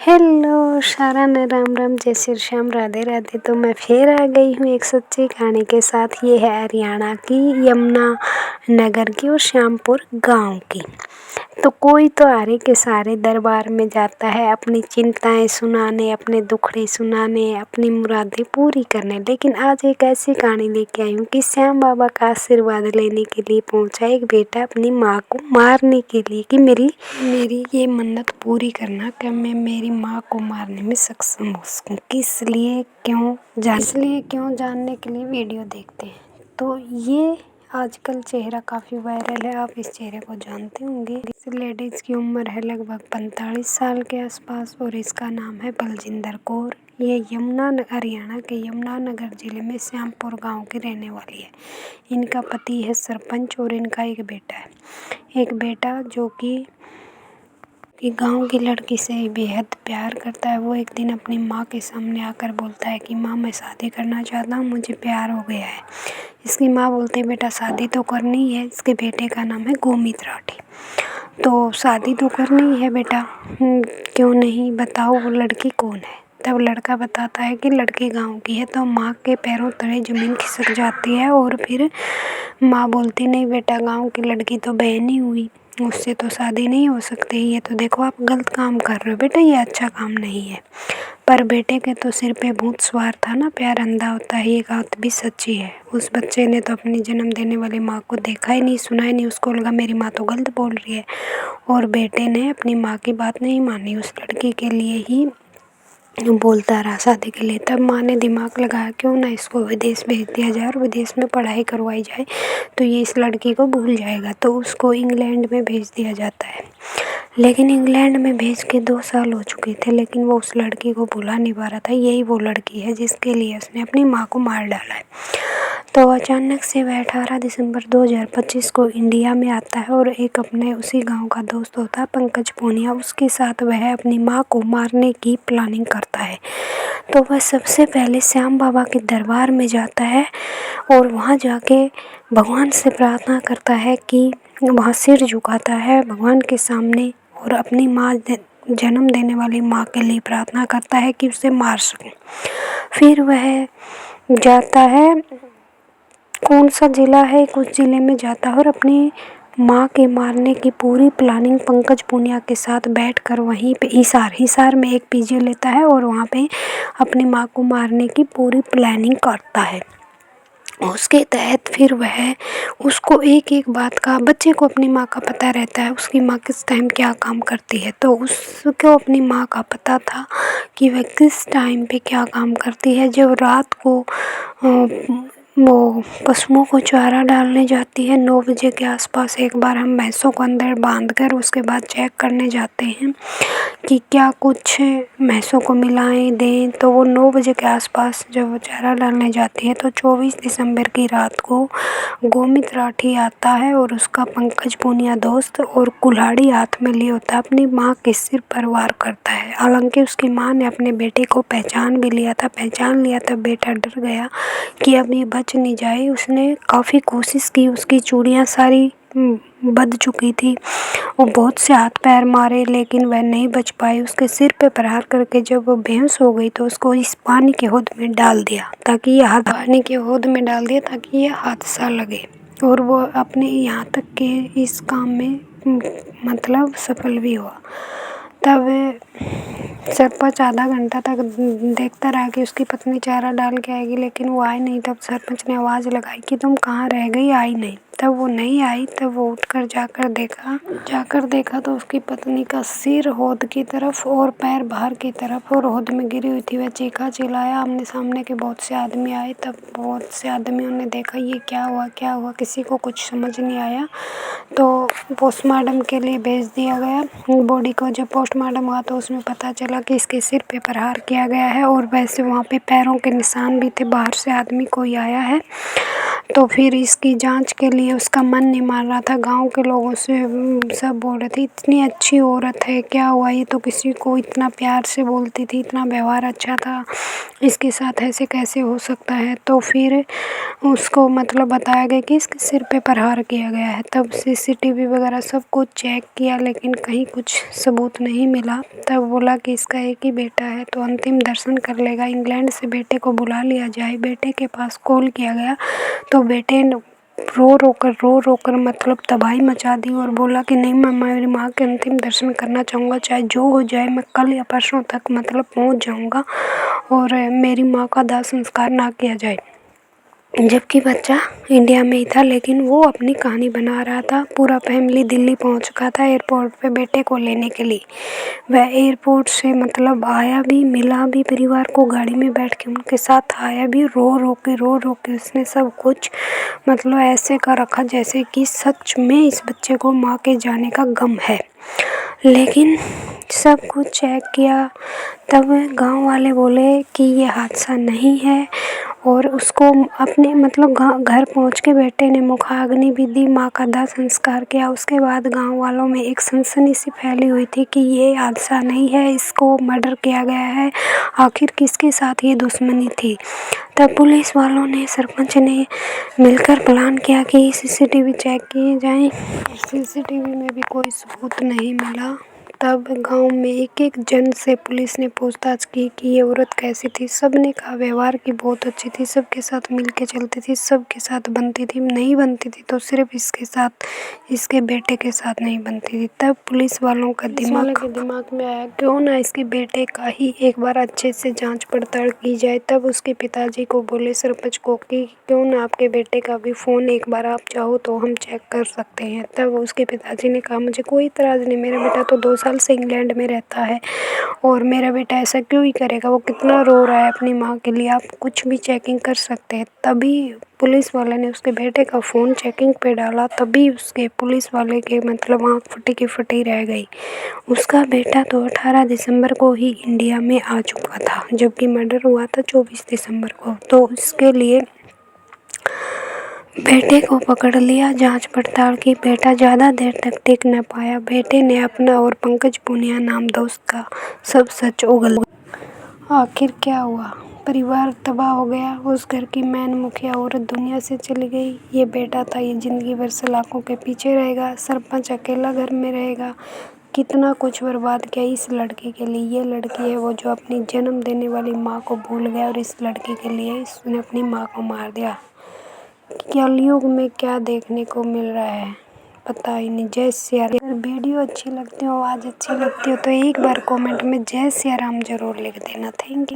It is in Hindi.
हेलो सारा ने राम राम जय श्री श्याम राधे राधे। तो मैं फिर आ गई हूँ एक सच्ची कहानी के साथ। ये है हरियाणा की यमुना नगर की और श्यामपुर गांव की। तो कोई तो आरे के सारे दरबार में जाता है अपनी चिंताएं सुनाने, अपने दुखड़े सुनाने, अपनी मुरादें पूरी करने। लेकिन आज एक ऐसी कहानी लेके आई हूँ कि श्याम बाबा का आशीर्वाद लेने के लिए पहुंचा एक बेटा अपनी माँ को मारने के लिए कि मेरी ये मन्नत पूरी करना कि मैं मेरी माँ को मारने में सक्षम हो सकूँ। इसलिए क्यों जानने के लिए वीडियो देखते हैं। तो ये आजकल चेहरा काफ़ी वायरल है, आप इस चेहरे को जानते होंगे। इस लेडीज़ की उम्र है लगभग 45 साल के आसपास और इसका नाम है बलजिंदर कौर। ये हरियाणा के यमुनानगर ज़िले में श्यामपुर गांव की रहने वाली है। इनका पति है सरपंच और इनका एक बेटा जो कि गांव की लड़की से बेहद प्यार करता है। वो एक दिन अपनी माँ के सामने आकर बोलता है कि माँ मैं शादी करना चाहता हूँ, मुझे प्यार हो गया है। इसकी माँ बोलती है बेटा शादी तो करनी है। इसके बेटे का नाम है गोमित राठी। तो शादी तो करनी है बेटा, क्यों नहीं, बताओ वो लड़की कौन है। तब लड़का बताता है कि लड़की गांव की है। तो माँ के पैरों तले ज़मीन खिसक जाती है और फिर माँ बोलती नहीं बेटा, गांव की लड़की तो बहन ही हुई, उससे तो शादी नहीं हो सकती। ये तो देखो आप गलत काम कर रहे हो बेटा, ये अच्छा काम नहीं है। पर बेटे के तो सिर पे भूत सवार था ना, प्यार अंधा होता है, ये बात भी सच्ची है। उस बच्चे ने तो अपनी जन्म देने वाली माँ को देखा ही नहीं, सुना ही नहीं। उसको लगा मेरी माँ तो गलत बोल रही है और बेटे ने अपनी माँ की बात नहीं मानी, उस लड़की के लिए ही बोलता रहा शादी के लिए। तब माँ ने दिमाग लगाया क्यों ना इसको विदेश भेज दिया जाए और विदेश में पढ़ाई करवाई जाए तो ये इस लड़की को भूल जाएगा। तो उसको इंग्लैंड में भेज दिया जाता है। लेकिन इंग्लैंड में भेज के 2 साल हो चुके थे, लेकिन वो उस लड़की को भुला नहीं पा रहा था। यही वो लड़की है जिसके लिए उसने अपनी माँ को मार डाला है। तो अचानक से वह 18 दिसंबर 2025 को इंडिया में आता है और एक अपने उसी गांव का दोस्त होता है पंकज पूनिया, उसके साथ वह अपनी माँ को मारने की प्लानिंग करता है। तो वह सबसे पहले श्याम बाबा के दरबार में जाता है और वहाँ जाके भगवान से प्रार्थना करता है कि वहाँ सिर झुकाता है भगवान के सामने और अपनी माँ जन्म देने वाली माँ के लिए प्रार्थना करता है कि उसे मार सकूं। फिर वह जाता है, कौन सा ज़िला है, कुछ ज़िले में जाता है और अपनी माँ के मारने की पूरी प्लानिंग पंकज पूनिया के साथ बैठकर वहीं पे हिसार में एक पीजी लेता है और वहाँ पे अपनी माँ को मारने की पूरी प्लानिंग करता है। उसके तहत फिर वह उसको एक एक बात का, बच्चे को अपनी माँ का पता रहता है, उसकी माँ किस टाइम क्या काम करती है। तो उसको अपनी माँ का पता था कि वह किस टाइम पे क्या काम करती है। जब रात को वो पशुओं को चारा डालने जाती है 9 बजे के आसपास, एक बार हम भैंसों को अंदर बांधकर उसके बाद चेक करने जाते हैं कि क्या कुछ भैंसों को मिलाएं दें। तो वो 9 बजे के आसपास जब वो चारा डालने जाती है तो 24 दिसंबर की रात को गोमित राठी आता है और उसका पंकज पूनिया दोस्त और कुल्हाड़ी हाथ में लिए होता है, अपनी माँ के सिर पर वार करता है। हालांकि उसकी माँ ने अपने बेटे को पहचान लिया था। बेटा डर गया कि अब ये बच नहीं जाए। उसने काफ़ी कोशिश की, उसकी चूड़ियाँ सारी बद चुकी थी, वो बहुत से हाथ पैर मारे लेकिन वह नहीं बच पाई। उसके सिर पे प्रहार करके जब वो बेहोश हो गई तो उसको इस पानी के हौद में डाल दिया ताकि ये हादसा लगे और वो अपने यहाँ तक के इस काम में मतलब सफल भी हुआ। तब सरपंच आधा घंटा तक देखता रहा कि उसकी पत्नी चारा डाल के आएगी, लेकिन वो आई नहीं। तब सरपंच ने आवाज़ लगाई कि तुम कहाँ रह गई, आई नहीं। तब वो नहीं आई। तब वो उठकर जाकर देखा तो उसकी पत्नी का सिर हौद की तरफ और पैर बाहर की तरफ और हौद में गिरी हुई थी। वह चीखा चिल्लाया, आमने सामने के बहुत से आदमी आए। तब बहुत से आदमियों ने देखा ये क्या हुआ, किसी को कुछ समझ नहीं आया। तो पोस्टमार्टम के लिए भेज दिया गया बॉडी को। जब पोस्टमार्टम हुआ तो उसमें पता चला कि इसके सिर पे प्रहार किया गया है और वैसे वहाँ पे पैरों के निशान भी थे, बाहर से आदमी कोई आया है। तो फिर इसकी जांच के लिए उसका मन नहीं मान रहा था। गांव के लोगों से सब बोल रहे थे इतनी अच्छी औरत है, क्या हुआ, ये तो किसी को इतना प्यार से बोलती थी, इतना व्यवहार अच्छा था, इसके साथ ऐसे कैसे हो सकता है। तो फिर उसको मतलब बताया गया कि इसके सिर पे प्रहार किया गया है। तब सीसीटीवी वगैरह सब कुछ चेक किया लेकिन कहीं कुछ सबूत नहीं मिला। तब बोला कि इसका एक ही बेटा है तो अंतिम दर्शन कर लेगा, इंग्लैंड से बेटे को बुला लिया जाए। बेटे के पास कॉल किया गया तो बेटे ने रो रो कर मतलब तबाही मचा दी और बोला कि नहीं, मैं मेरी माँ के अंतिम दर्शन करना चाहूँगा, चाहे जो हो जाए, मैं कल या परसों तक मतलब पहुँच जाऊँगा और मेरी माँ का दाह संस्कार ना किया जाए। जबकि बच्चा इंडिया में ही था लेकिन वो अपनी कहानी बना रहा था। पूरा फैमिली दिल्ली पहुंच चुका था एयरपोर्ट पे बेटे को लेने के लिए। वह एयरपोर्ट से मतलब आया भी, मिला भी परिवार को, गाड़ी में बैठ के उनके साथ आया भी। रो रो के उसने सब कुछ मतलब ऐसे कर रखा जैसे कि सच में इस बच्चे को माँ के जाने का गम है। लेकिन सब कुछ चेक किया तब गांव वाले बोले कि ये हादसा नहीं है और उसको अपने मतलब घर पहुंच के बेटे ने मुखाग्नि भी दी, माँ का दाह संस्कार किया। उसके बाद गांव वालों में एक सनसनी सी फैली हुई थी कि ये हादसा नहीं है, इसको मर्डर किया गया है, आखिर किसके साथ ये दुश्मनी थी। तब पुलिस वालों ने, सरपंच ने मिलकर प्लान किया कि सीसीटीवी चेक किए जाएं। सीसीटीवी में भी कोई सबूत नहीं मिला। तब गांव में एक एक जन से पुलिस ने पूछताछ की कि ये औरत कैसी थी। सब ने कहा व्यवहार की बहुत अच्छी थी, सबके साथ मिल के चलती थी, सबके साथ बनती थी, नहीं बनती थी तो सिर्फ इसके साथ, इसके बेटे के साथ नहीं बनती थी। तब पुलिस वालों का दिमाग में आया क्यों ना इसके बेटे का ही एक बार अच्छे से जांच पड़ताल की जाए। तब उसके पिताजी को बोले सरपंच को कि क्यों ना आपके बेटे का भी फ़ोन एक बार आप चाहो तो हम चेक कर सकते हैं। तब उसके पिताजी ने कहा मुझे कोई इतराज़ नहीं, मेरा बेटा तो 2 साल से इंग्लैंड में रहता है और मेरा बेटा ऐसा क्यों ही करेगा, वो कितना रो रहा है अपनी माँ के लिए, आप कुछ भी चेकिंग कर सकते हैं। तभी पुलिस वाले ने उसके बेटे का फ़ोन चेकिंग पे डाला, तभी उसके पुलिस वाले के मतलब आँख फटी की फटी रह गई। उसका बेटा तो 18 दिसंबर को ही इंडिया में आ चुका था जबकि मर्डर हुआ था 24 दिसंबर को। तो इसके लिए बेटे को पकड़ लिया, जांच पड़ताल की। बेटा ज़्यादा देर तक टिक न पाया। बेटे ने अपना और पंकज पुनिया नाम दोस्त का सब सच उगल। आखिर क्या हुआ, परिवार तबाह हो गया, उस घर की मैन मुखिया औरत दुनिया से चली गई। ये बेटा था, ये ज़िंदगी भर सलाखों के पीछे रहेगा। सरपंच अकेला घर में रहेगा। कितना कुछ बर्बाद किया इस लड़की के लिए। ये लड़की है वो जो अपनी जन्म देने वाली माँ को भूल गया और इस लड़की के लिए इसने अपनी माँ को मार दिया। कलयुग में क्या देखने को मिल रहा है पता ही नहीं। जय सिया राम। अगर वीडियो अच्छी लगती हो, आवाज़ अच्छी लगती हो तो एक बार कमेंट में जय सिया राम जरूर लिख देना। Thank you.